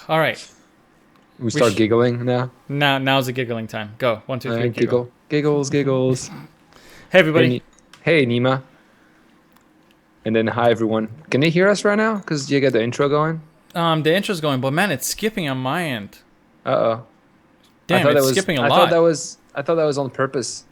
All right. We start giggling now. Now's the giggling time. Go. One, two, three, giggle. Giggle. Giggles, giggles. Hey, Hey, everybody. hey, Nima. And then hi, everyone. Can they hear us right now? Because you get the intro going? The intro's going, but man, it's skipping on my end. Uh-oh. Damn, it's skipping a lot. I thought that was on purpose.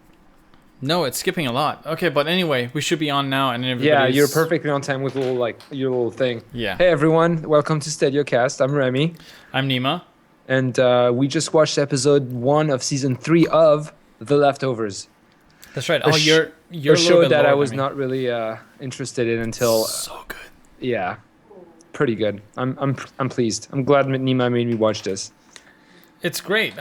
No, it's skipping a lot. Okay, but anyway, we should be on now, and everybody's... Yeah, you're perfectly on time with your little thing. Yeah. Hey, everyone. Welcome to Steadiocast. I'm Remy. I'm Nima. And we just watched episode 1 of season 3 of The Leftovers. That's right. Oh, you're a little show bit that lower I was than me. not really interested in until So good. yeah, pretty good. I'm pleased. I'm glad Nima made me watch this. It's great.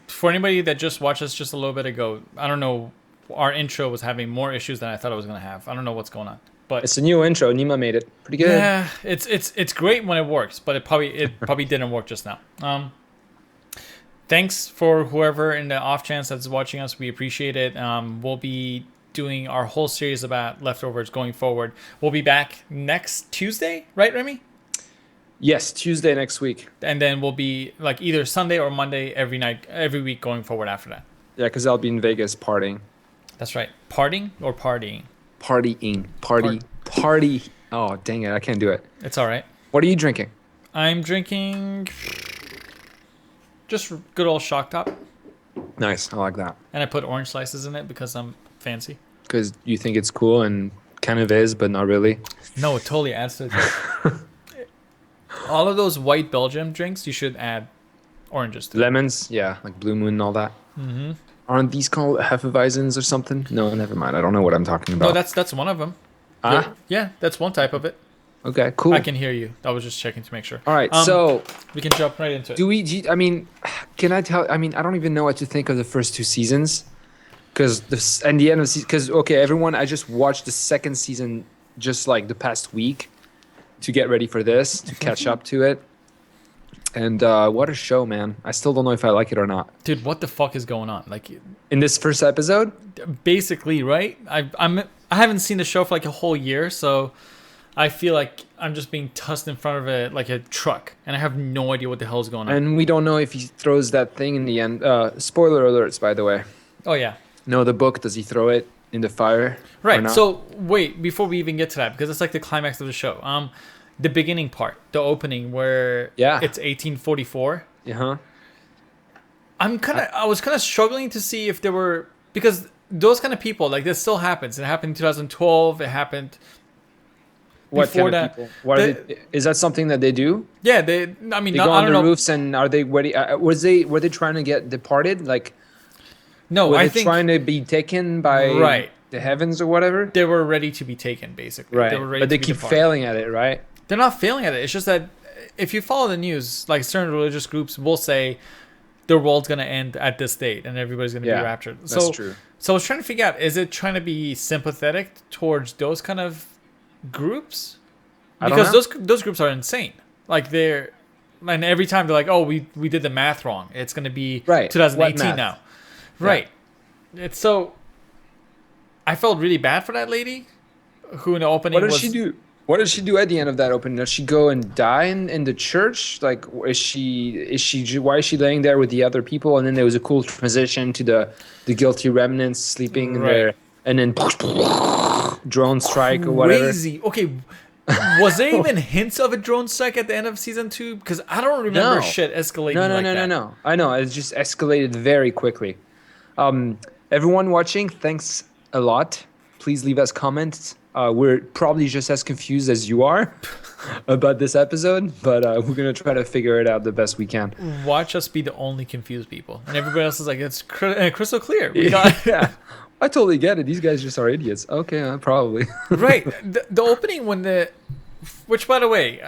For anybody that just watched us just a little bit ago, I don't know. Our intro was having more issues than I thought it was gonna have. I don't know what's going on, but It's a new intro. Nima made it pretty good. yeah, it's great when it works, but it probably didn't work just now. Thanks for whoever in the off chance that's watching us. We appreciate it. We'll be doing our whole series about leftovers going forward. We'll be back next Tuesday, right, Remy? Yes, Tuesday next week. And then we'll be like either Sunday or Monday every week going forward after that. Yeah, because I'll be in Vegas partying. That's right. Partying or partying? Party. Oh, dang it. I can't do it. It's all right. What are you drinking? I'm drinking just good old shock top. Nice. I like that. And I put orange slices in it because I'm fancy. Because you think it's cool and kind of is, but not really. No, it totally adds to it. All of those white Belgium drinks, you should add oranges to. Lemons, yeah, like Blue Moon and all that. Mm-hmm. Aren't these called Hefeweizens or something? No, never mind. I don't know what I'm talking about. No, that's one of them. Yeah, that's one type of it. Okay, cool. I can hear you. I was just checking to make sure. All right, so we can jump right into it. I mean, can I tell? I mean, I don't even know what to think of the first 2 seasons, because and the end of season. Because okay, everyone, I just watched the second season just like the past week to get ready for this, to catch up to it. And what a show, man! I still don't know if I like it or not. Dude, what the fuck is going on? Like, in this first episode, basically, right? I haven't seen the show for like a whole year, so I feel like I'm just being tossed in front of a truck, and I have no idea what the hell is going on. And we don't know if he throws that thing in the end. Spoiler alerts, by the way. Oh yeah. No, the book. Does he throw it in the fire? Right. So wait, before we even get to that, because it's like the climax of the show. The beginning part, the opening where it's 1844. Uh-huh. I was kind of struggling to see if there were, because those kind of people, like, this still happens. It happened in 2012. It happened what before kind of people? Is that something that they do? Yeah, they. I mean, they go on the roofs, and are they ready? Were they trying to get departed? Like, no, I think trying to be taken by the heavens or whatever. They were ready to be taken, basically. Right, they were ready but they to be keep departed. failing at it, right? They're not failing at it. It's just that if you follow the news, like certain religious groups will say the world's gonna end at this date and everybody's gonna be raptured. That's true. So I was trying to figure out: is it trying to be sympathetic towards those kind of groups? Because those groups are insane. Like and every time they're like, "Oh, we did the math wrong. It's gonna be 2018 now." Right. It's so. I felt really bad for that lady, who in the opening. What does she do? What does she do at the end of that opening? Does she go and die in the church? Like, why is she laying there with the other people? And then there was a cool transition to the guilty remnants sleeping in there, and then drone strike or whatever. Crazy. Okay, was there even hints of a drone strike at the end of season 2? Because I don't remember shit escalating. No. I know it just escalated very quickly. Everyone watching, thanks a lot. Please leave us comments. We're probably just as confused as you are about this episode, but we're going to try to figure it out the best we can. Watch us be the only confused people. And everybody else is like, it's crystal clear. Yeah, I totally get it. These guys just are idiots. Okay, probably. Right. The opening which, by the way,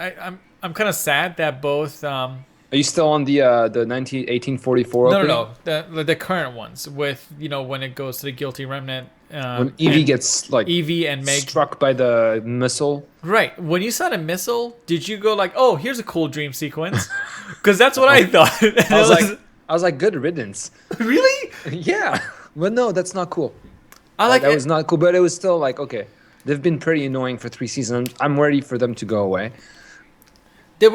I'm kind of sad that both... Are you still on the 1844 opening? No. The current ones with, when it goes to the guilty remnant. When Evie gets Evie and Meg struck by the missile. Right. When you saw the missile, did you go like, "Oh, here's a cool dream sequence"? Because that's what I thought. I was like, good riddance. Really? Yeah. But no, that's not cool. That was not cool. But it was still like, okay, they've been pretty annoying for 3 seasons. I'm ready for them to go away. They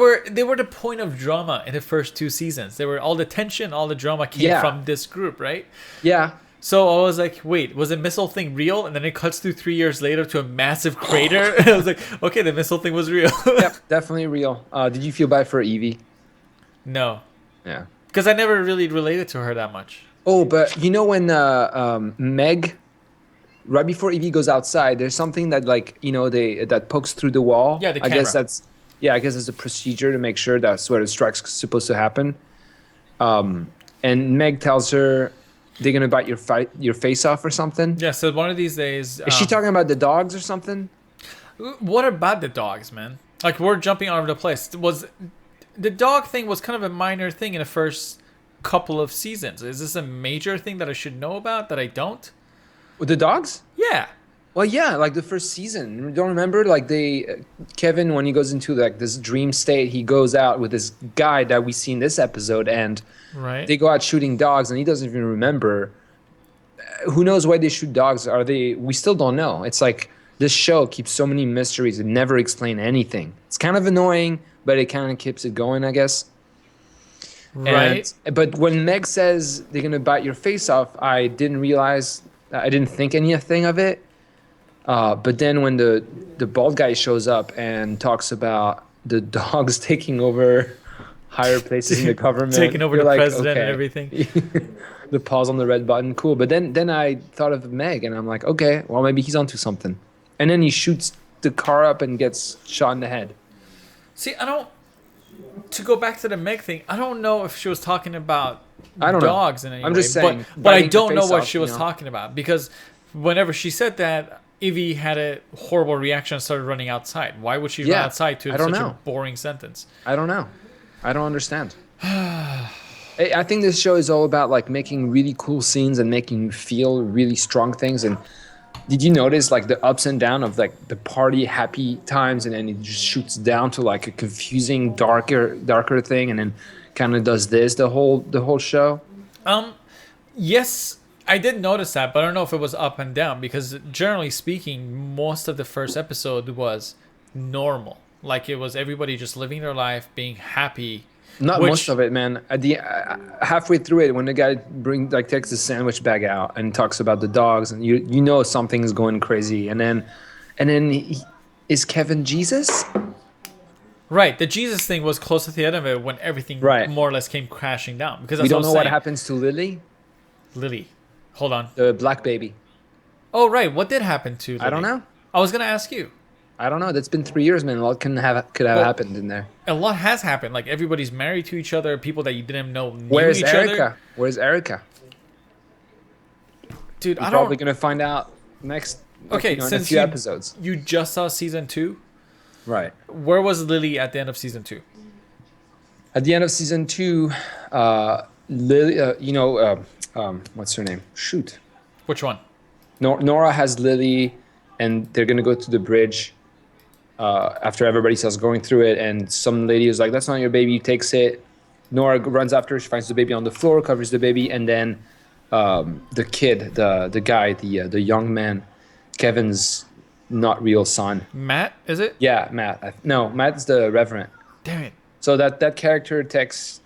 were the point of drama in the first 2 seasons. They were all the tension, all the drama came from this group, right? Yeah. So I was like, wait, was the missile thing real? And then it cuts through 3 years later to a massive crater. And I was like, okay, the missile thing was real. Yep, definitely real. Did you feel bad for Evie? No. Yeah. Because I never really related to her that much. Oh, but you know when Meg, right before Evie goes outside, there's something that that pokes through the wall. Yeah, the I guess camera. I guess it's a procedure to make sure that's where the strike's supposed to happen. And Meg tells her they're gonna bite your face off or something. Yeah, so one of these days... Is she talking about the dogs or something? What about the dogs, man? Like, we're jumping all over the place. The dog thing was kind of a minor thing in the first couple of seasons. Is this a major thing that I should know about that I don't? With the dogs? Yeah. Well, yeah, like the first season. Don't remember? Like Kevin, when he goes into like this dream state, he goes out with this guy that we see in this episode, and right. They go out shooting dogs, and he doesn't even remember. Who knows why they shoot dogs? We still don't know. It's like this show keeps so many mysteries and never explain anything. It's kind of annoying, but it kind of keeps it going, I guess. Right. But when Meg says they're gonna bite your face off, I didn't think anything of it. But then when the bald guy shows up and talks about the dogs taking over higher places in the government, taking over the president and everything, the pause on the red button, cool. But then I thought of Meg, and I'm like, okay, well maybe he's onto something. And then he shoots the car up and gets shot in the head. See, to go back to the Meg thing, I don't know if she was talking about dogs in any way. I'm just saying, but I don't know what she was talking about, because whenever she said that, Evie had a horrible reaction and started running outside. Why would she run outside to such a boring sentence? I don't know. I don't understand. I think this show is all about like making really cool scenes and making you feel really strong things. And did you notice like the ups and downs of like the party happy times, and then it just shoots down to like a confusing darker thing, and then kind of does this the whole show? Yes, I did notice that, but I don't know if it was up and down, because generally speaking, most of the first episode was normal. Like, it was everybody just living their life, being happy. Not most of it, man. At the halfway through it, when the guy takes the sandwich bag out and talks about the dogs, and you know something's going crazy, and then is Kevin Jesus? Right, the Jesus thing was close to the end of it when everything more or less came crashing down. Because we don't know what happens to Lily. Hold on. The black baby. Oh, right. What did happen to Lily? I don't know. I was going to ask you. I don't know. That's been 3 years, man. A lot could have happened in there. A lot has happened. Like, everybody's married to each other. People that you didn't know knew Where's each Erica? other. Where's Erica? Dude, We're probably going to find out next in a few episodes. You just saw season 2? Right. Where was Lily at the end of season 2? At the end of season 2, Lily, what's her name? Shoot. Which one? Nora has Lily, and they're going to go to the bridge after everybody starts going through it, and some lady is like, that's not your baby, takes it. Nora runs after her, she finds the baby on the floor, covers the baby, and then the kid, the guy, the young man, Kevin's not real son. Matt, is it? Yeah, Matt. No, Matt's the reverend. Damn it. So that character takes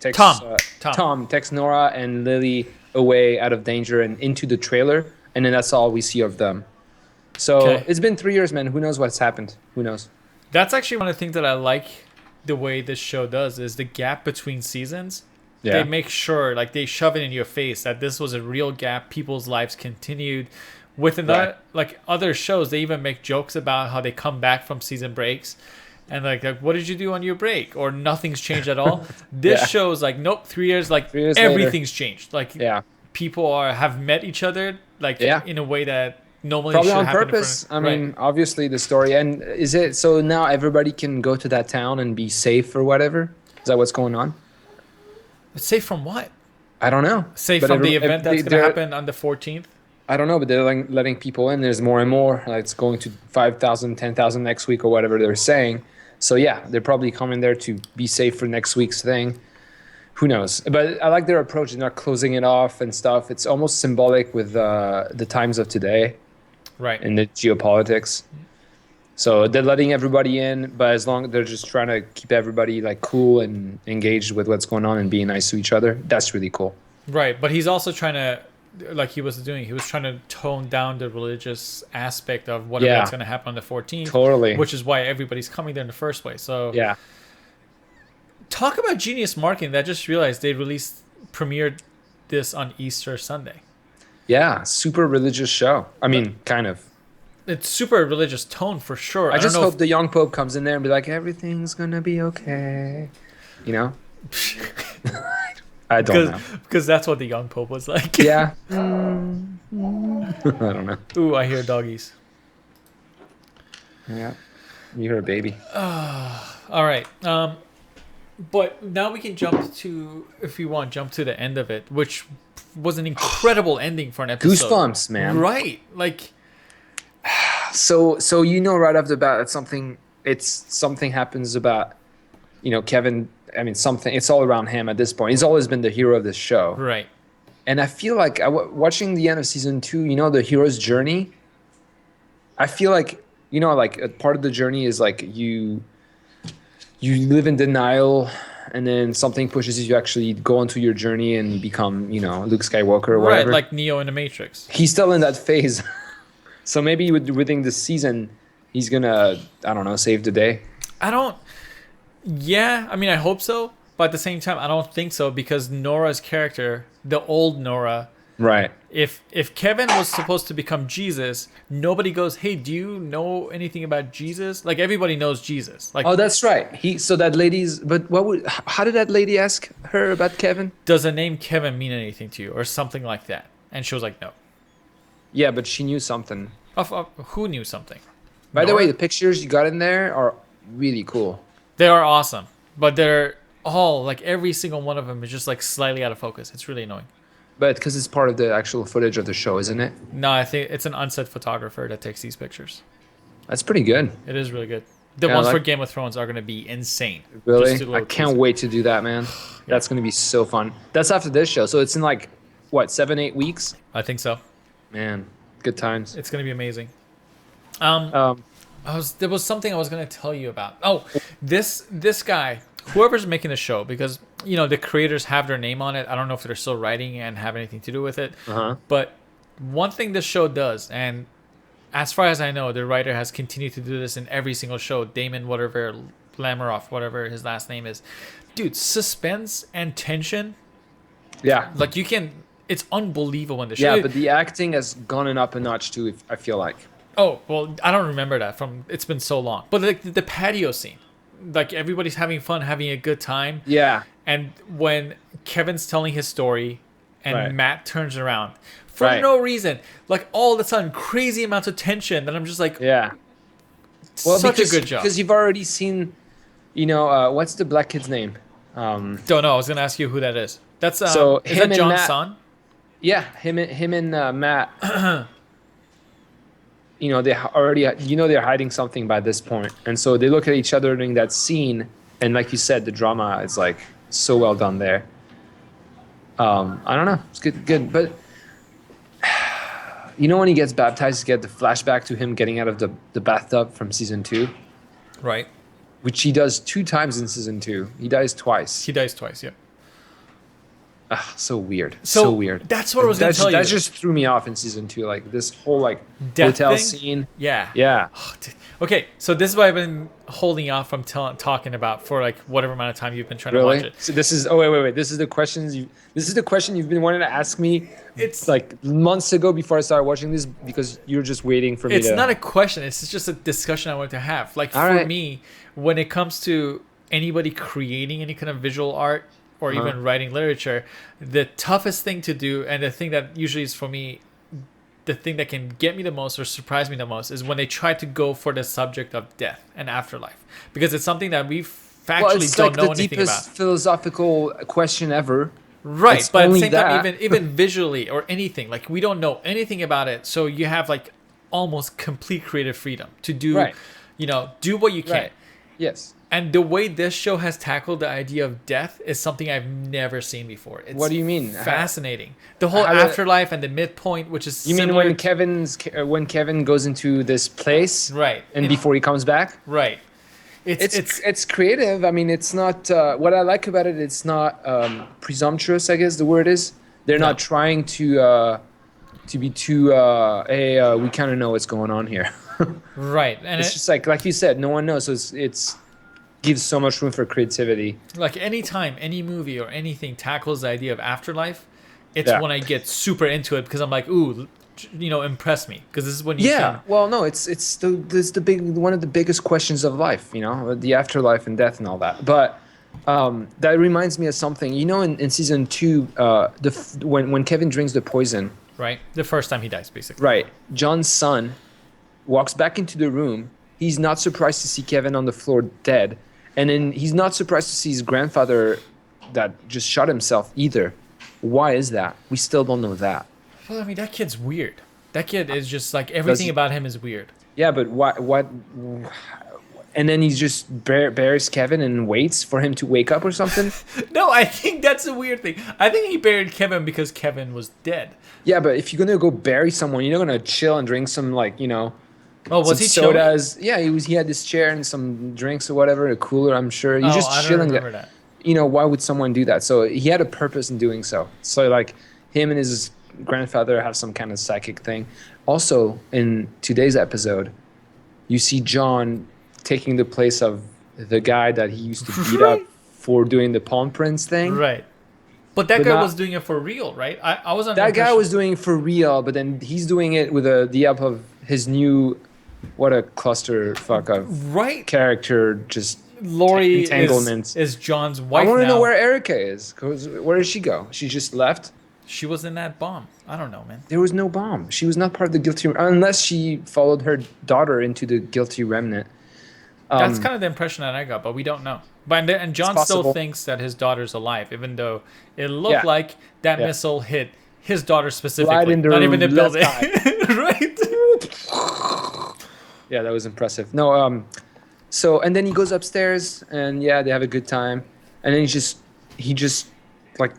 Tom takes Nora and Lily away out of danger and into the trailer, and then that's all we see of them. So It's been 3 years, man. Who knows what's happened? Who knows? That's actually one of the things that I like the way this show does, is the gap between seasons. Yeah. They make sure, like, they shove it in your face that this was a real gap. People's lives continued. With another, like other shows, they even make jokes about how they come back from season breaks. And like, what did you do on your break? Or nothing's changed at all. This show is like, nope, 3 years, like 3 years everything's later. Changed. Like people have met each other, like in a way that normally probably should on happen purpose. I mean, obviously the story. And is it so now everybody can go to that town and be safe or whatever? Is that what's going on? Safe from what? I don't know. Safe from the event that's going to happen on the 14th? I don't know, but they're letting people in. There's more and more. Like, it's going to 5,000, 10,000 next week or whatever they're saying. So, yeah, they're probably coming there to be safe for next week's thing. Who knows? But I like their approach. They're not closing it off and stuff. It's almost symbolic with the times of today. Right. And the geopolitics. So they're letting everybody in, but as long as they're just trying to keep everybody like cool and engaged with what's going on and being nice to each other, that's really cool. Right, but he's also trying to, like he was trying to tone down the religious aspect of whatever that's going to happen on the 14th. Totally. Which is why everybody's coming there in the first place. So yeah. Talk about genius marketing. That just realized they premiered this on Easter Sunday. Yeah, super religious show. I mean, kind of. It's super religious tone for sure. I just hope the young pope comes in there and be like, everything's gonna be okay. You know? I don't know. Because that's what the young pope was like. Yeah. I don't know. Ooh, I hear doggies. Yeah. You hear a baby. All right. But now we can jump to the end of it, which was an incredible ending for an episode. Goosebumps, man. Right. Like... So right off the bat, something happens about, Kevin. I mean, it's all around him at this point. He's always been the hero of this show. Right. And I feel like watching the end of season 2, the hero's journey, I feel like, like a part of the journey is like you live in denial, and then something pushes you to actually go onto your journey and you become, Luke Skywalker or whatever. Right, like Neo in the Matrix. He's still in that phase. So maybe within this season, he's gonna, I don't know, save the day. Yeah, I mean, I hope so. But at the same time, I don't think so, because Nora's character, the old Nora, right? If Kevin was supposed to become Jesus, nobody goes, "Hey, do you know anything about Jesus?" Like everybody knows Jesus. Like, oh, that's right. How did that lady ask her about Kevin? Does the name Kevin mean anything to you, or something like that? And she was like, "No." Yeah, but she knew something. Who knew something? By the way, the pictures you got in there are really cool. They are awesome, but they're all like every single one of them is just like slightly out of focus. It's really annoying. But because it's part of the actual footage of the show, isn't it? No, I think it's an unset photographer that takes these pictures. That's pretty good. It is really good. The ones for Game of Thrones are going to be insane. Really? I can't wait to do that, man. Yeah. That's going to be so fun. That's after this show, so it's in like, what, 7-8 weeks? I think so. Man, good times. It's going to be amazing. There was something I was going to tell you about. Oh, this guy, whoever's making the show, because the creators have their name on it. I don't know if they're still writing and have anything to do with it. But one thing this show does, and as far as I know, the writer has continued to do this in every single show. Damon, whatever, Lameroff, whatever his last name is, dude, suspense and tension. Yeah, like it's unbelievable in the show. Yeah, but the acting has gone up a notch too, I feel like. Oh, well, I don't remember that it's been so long. But like the patio scene, like everybody's having fun, having a good time. Yeah. And when Kevin's telling his story and Matt turns around for no reason, like all of a sudden crazy amounts of tension that I'm just like, yeah. Well, such a good job. Because you've already seen, what's the black kid's name? Don't know. I was going to ask you who that is. That's is that John's son? Yeah, him and Matt. They already, they're hiding something by this point, and so they look at each other during that scene, and like you said, the drama is like so well done there. I don't know, it's good, but when he gets baptized, you get the flashback to him getting out of the bathtub from season 2, right? Which he does 2 times in season 2. He dies twice. Yeah. So weird. So weird. That's what I was going to tell you. That just threw me off in season 2. Like this whole death hotel thing? scene. Yeah. Yeah. Oh, okay, so this is what I've been holding off from talking about for like whatever amount of time you've been trying to watch it. So this is wait. This is the question you've been wanting to ask me. It's like months ago before I started watching this, because you're just waiting for me. It's not a question. It's just a discussion I want to have. Like me, when it comes to anybody creating any kind of visual art, or even writing literature, the toughest thing to do, and the thing that usually is for me, the thing that can get me the most or surprise me the most, is when they try to go for the subject of death and afterlife, because it's something that we factually don't know anything about. It's like the deepest philosophical question ever. Right, it's but at the same time, even visually or anything, like we don't know anything about it, so you have like almost complete creative freedom to do, do what you can. Right. Yes. And the way this show has tackled the idea of death is something I've never seen before. It's what do you mean? Fascinating. The whole afterlife and the midpoint, which is you mean when Kevin goes into this place, right? And before he comes back, right? It's creative. I mean, it's not. What I like about it, it's not presumptuous, I guess the word is. They're not trying to be too. Hey, we kind of know what's going on here. Right, and it's just like you said, no one knows. So it's gives so much room for creativity. Like anytime any movie or anything tackles the idea of afterlife, it's when I get super into it because I'm like, ooh, impress me, because this is when you can. Well, no, it's the big one of the biggest questions of life, the afterlife and death and all that. But that reminds me of something, in season 2, when Kevin drinks the poison, right, the first time he dies, basically, right, John's son walks back into the room. He's not surprised to see Kevin on the floor dead, and then he's not surprised to see his grandfather that just shot himself either. Why is that? We still don't know that. Well, I mean, that kid's weird. That kid is just like, everything about him is weird. Yeah, but what? And then he just buries Kevin and waits for him to wake up or something? No, I think that's a weird thing. I think he buried Kevin because Kevin was dead. Yeah, but if you're going to go bury someone, you're not going to chill and drink some, Oh, was he sodas? chilling? Yeah, he had this chair and some drinks or whatever, a cooler, I'm sure. He's just I chilling. Don't remember that. Why would someone do that? So he had a purpose in doing so. So him and his grandfather have some kind of psychic thing. Also, in today's episode, you see John taking the place of the guy that he used to beat up for doing the palm prints thing. Right. But that guy was doing it for real, right? I was under that guy was doing it for real, but then he's doing it with the help of his new, what a clusterfuck of character, just Lori entanglements. Is John's wife. I want to now. know where Erica is. Cause where did she go? She just left? She was in that bomb. I don't know, man. There was no bomb. She was not part of the guilty, unless she followed her daughter into the guilty remnant. That's kind of the impression that I got, but we don't know. And John still thinks that his daughter's alive, even though it looked like that missile hit his daughter specifically, right in not even the building. Right? Yeah, that was impressive. No, so, and then he goes upstairs, and they have a good time, and then he just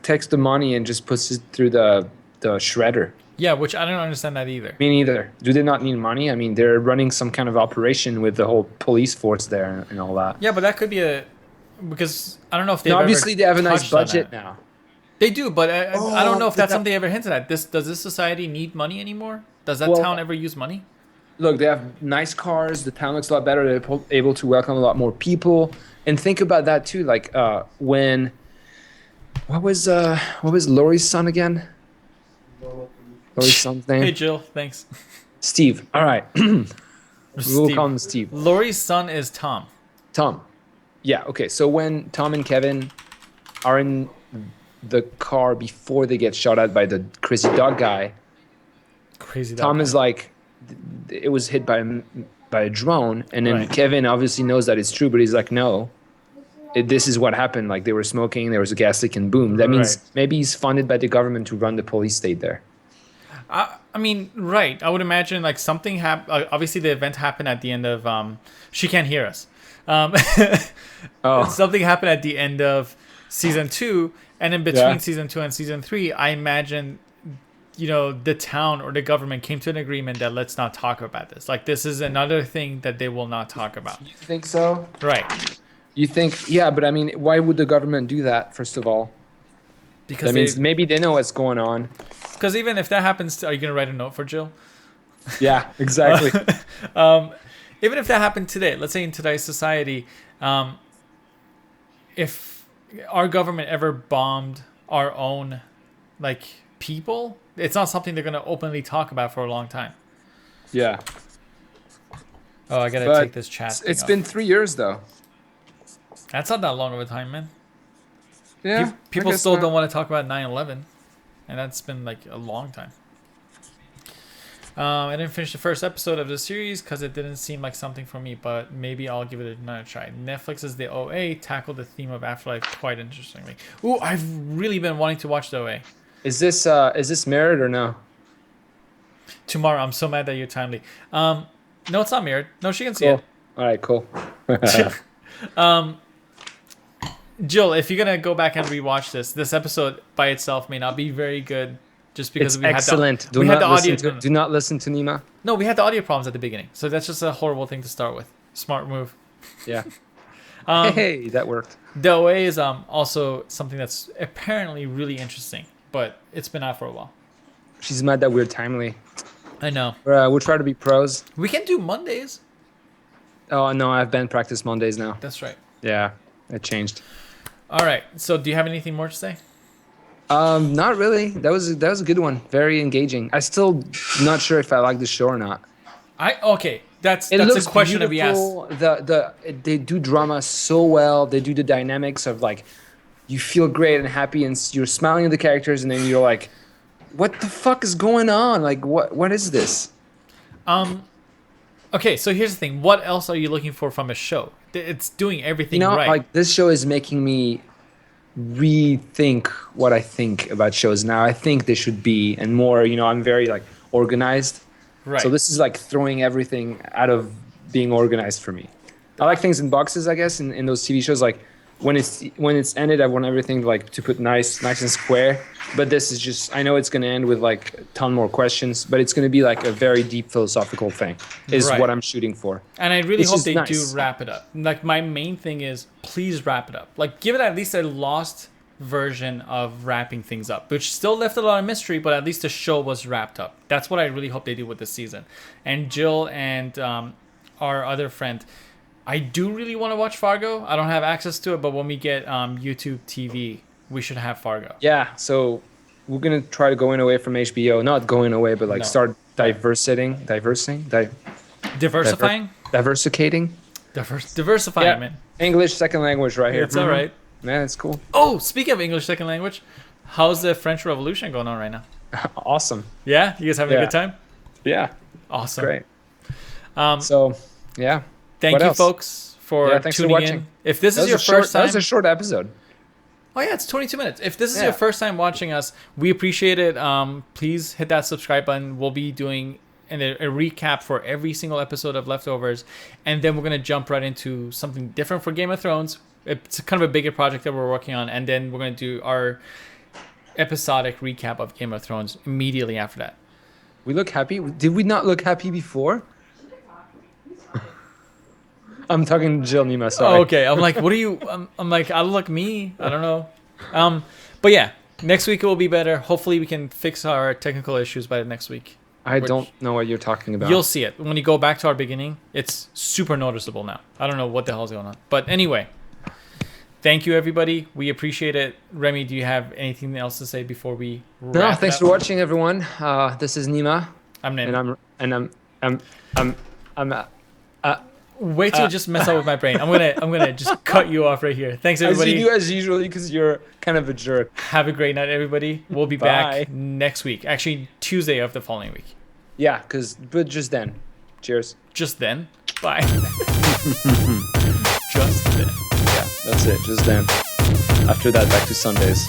takes the money and just puts it through the shredder. Yeah, which I don't understand that either. Me neither. Do they not need money? I mean, they're running some kind of operation with the whole police force there and all that. Yeah, but that could be because I don't know if they. Obviously, they have a nice budget now. They do, but I don't know if that's something they ever hinted at. Does this society need money anymore? Does that town ever use money? Look, they have nice cars. The town looks a lot better. They're able to welcome a lot more people. And think about that too. When what was Lori's son again? Lori's son's name. Hey Jill, thanks. Steve. All right. We'll call him Steve. Lori's son is Tom. Tom. Yeah. Okay. So when Tom and Kevin are in the car before they get shot at by the crazy dog guy, Tom is like, it was hit by a drone, and then Kevin obviously knows that it's true, but he's like, no, this is what happened. Like, they were smoking, there was a gas leak, and boom. That means maybe he's funded by the government to run the police state there. I mean, right. I would imagine something happened. Obviously, the event happened at the end of. She can't hear us. Something happened at the end of season 2, and in between season 2 and season 3, I imagine, the town or the government came to an agreement that let's not talk about this. This is another thing that they will not talk about. You think so? Right. You think? Yeah, but I mean, why would the government do that? First of all, because that means maybe they know what's going on. Because even if that happens, are you going to write a note for Jill? Yeah, exactly. Even if that happened today, let's say in today's society, if our government ever bombed our own, people, it's not something they're going to openly talk about for a long time. Yeah. Oh, I got to take this chat. It's been 3 years, though. That's not that long of a time, man. Yeah. People still don't want to talk about 9/11. And that's been a long time. I didn't finish the first episode of the series because it didn't seem like something for me, but maybe I'll give it another try. Netflix's The OA tackled the theme of afterlife quite interestingly. Ooh, I've really been wanting to watch The OA. Is this mirrored or no? Tomorrow. I'm so mad that you're timely. No, it's not mirrored. No, she can see it. All right, cool. Jill, if you're gonna go back and rewatch this episode by itself may not be very good, just because we excellent. Do not listen to Nima. No, we had the audio problems at the beginning, so that's just a horrible thing to start with. Smart move. Yeah. Hey, that worked. The OA is also something that's apparently really interesting, but it's been out for a while. She's mad that we're timely. I know. We'll try to be pros. We can do Mondays. Oh no, I've been practice Mondays now. That's right. Yeah, it changed. All right. So, do you have anything more to say? Not really. That was a good one. Very engaging. I still not sure if I like the show or not. That's a question to be asked. They do drama so well. They do the dynamics of like, you feel great and happy, and you're smiling at the characters, and then you're like, what the fuck is going on? Like, what is this? Okay, so here's the thing. What else are you looking for from a show? It's doing everything right. Like this show is making me rethink what I think about shows now. I think they should be, and more, I'm very like organized. Right. So this is like throwing everything out of being organized for me. I like things in boxes, I guess, in those TV shows. Like when it's ended, I want everything like to put nice and square. But this is just, I know it's going to end with like a ton more questions, but it's going to be like a very deep philosophical thing is what I'm shooting for. And I really hope they do wrap it up. Like my main thing is, please wrap it up. Like give it at least a lost version of wrapping things up, which still left a lot of mystery, but at least the show was wrapped up. That's what I really hope they do with this season. And Jill and our other friend, I do really want to watch Fargo. I don't have access to it, but when we get YouTube TV, we should have Fargo. Yeah, so we're going to try to go away from HBO. Not going away, but like start diversifying, man. English second language right here. It's all right. Man, it's cool. Oh, speaking of English second language, how's the French Revolution going on right now? Awesome. Yeah? You guys having a good time? Yeah. Awesome. Great. So, yeah. Thank you, folks, for tuning in. If this is your first time... That was a short episode. Oh, yeah, it's 22 minutes. If this is your first time watching us, we appreciate it. Please hit that subscribe button. We'll be doing a recap for every single episode of Leftovers. And then we're going to jump right into something different for Game of Thrones. It's kind of a bigger project that we're working on. And then we're going to do our episodic recap of Game of Thrones immediately after that. We look happy? Did we not look happy before? I'm talking to Jill, Nima, sorry. Oh, okay. I'm like, what are you... I'm like, I look me. I don't know. But yeah, next week it will be better. Hopefully we can fix our technical issues by next week. I don't know what you're talking about. You'll see it. When you go back to our beginning, it's super noticeable now. I don't know what the hell's going on. But anyway, thank you, everybody. We appreciate it. Remy, do you have anything else to say before we wrap No, thanks for watching, everyone. This is Nima. I'm Nima. And I'm Wait till you just mess up with my brain. I'm gonna just cut you off right here. Thanks, everybody. As you do as usual, because you're kind of a jerk. Have a great night, everybody. We'll be back next week. Actually, Tuesday of the following week. Yeah, but just then. Cheers. Just then. Bye. Just then. Yeah, that's it. Just then. After that, back to Sundays.